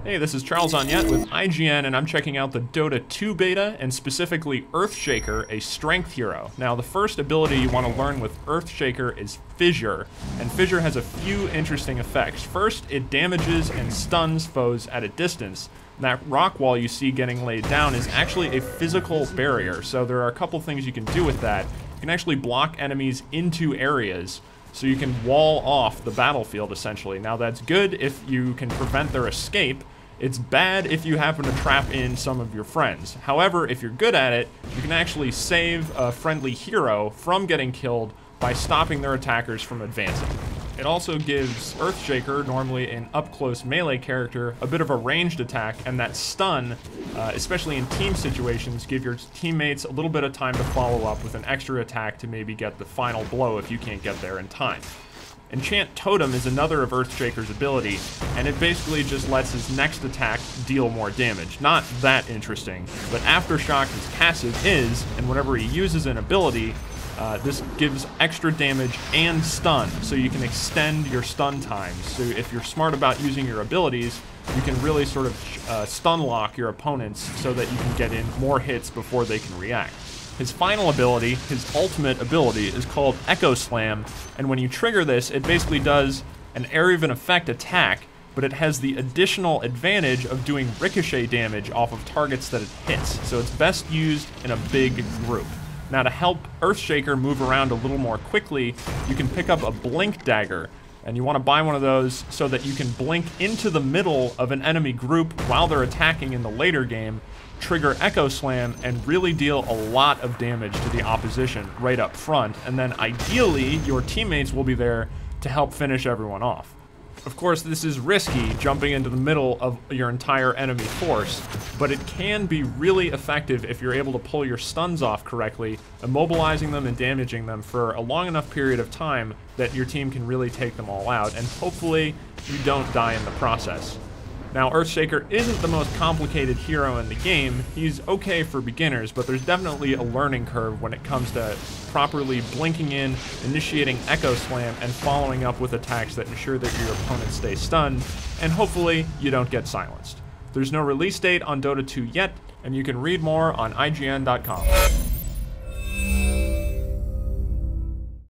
Hey, this is Charles Onyett with IGN, and I'm checking out the Dota 2 beta, and specifically Earthshaker, a strength hero. Now, the first ability you want to learn with Earthshaker is Fissure, and Fissure has a few interesting effects. First, it damages and stuns foes at a distance. That rock wall you see getting laid down is actually a physical barrier, so there are a couple things you can do with that. You can actually block enemies into areas, so you can wall off the battlefield, essentially. Now, that's good if you can prevent their escape. It's bad if you happen to trap in some of your friends. However, if you're good at it, you can actually save a friendly hero from getting killed by stopping their attackers from advancing. It also gives Earthshaker, normally an up-close melee character, a bit of a ranged attack, and that stun, especially in team situations, give your teammates a little bit of time to follow up with an extra attack to maybe get the final blow if you can't get there in time. Enchant Totem is another of Earthshaker's ability, and it basically just lets his next attack deal more damage. Not that interesting, but Aftershock, his passive, is, and whenever he uses an ability, this gives extra damage and stun, so you can extend your stun times. So if you're smart about using your abilities, you can really sort of stun lock your opponents so that you can get in more hits before they can react. His final ability, his ultimate ability, is called Echo Slam, and when you trigger this, it basically does an area of an effect attack, but it has the additional advantage of doing ricochet damage off of targets that it hits, so it's best used in a big group. Now, to help Earthshaker move around a little more quickly, you can pick up a Blink Dagger, and you want to buy one of those so that you can blink into the middle of an enemy group while they're attacking in the later game, trigger Echo Slam, and really deal a lot of damage to the opposition right up front, and then ideally your teammates will be there to help finish everyone off. Of course, this is risky, jumping into the middle of your entire enemy force, but it can be really effective if you're able to pull your stuns off correctly, immobilizing them and damaging them for a long enough period of time that your team can really take them all out, and hopefully you don't die in the process. Now, Earthshaker isn't the most complicated hero in the game. He's okay for beginners, but there's definitely a learning curve when it comes to properly blinking in, initiating Echo Slam, and following up with attacks that ensure that your opponent stays stunned, and hopefully you don't get silenced. There's no release date on Dota 2 yet, and you can read more on IGN.com.